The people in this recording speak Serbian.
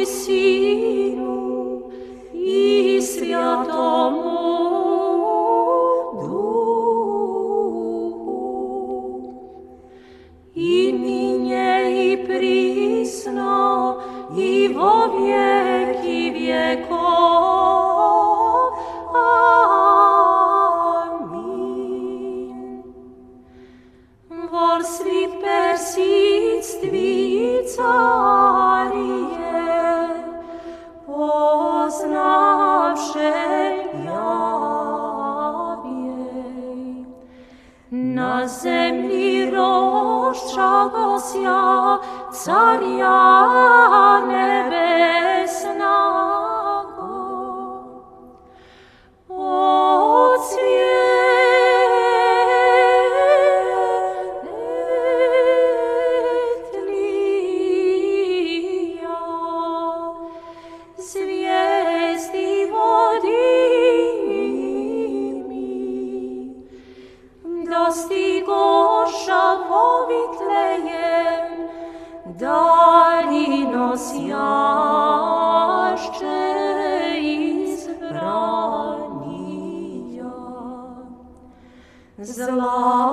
i Sinu i Svjatomu Duhu, i ninje i prisno i vo vjeki vjekov. Amin. Vol svi persistvi carije, poznavše javjej. Na zemlji roščagosja carja nebesnago. Od svjetlija zvijezdi vodimi, dostigoša Vitlejem daljino sjašće izbranija. Zla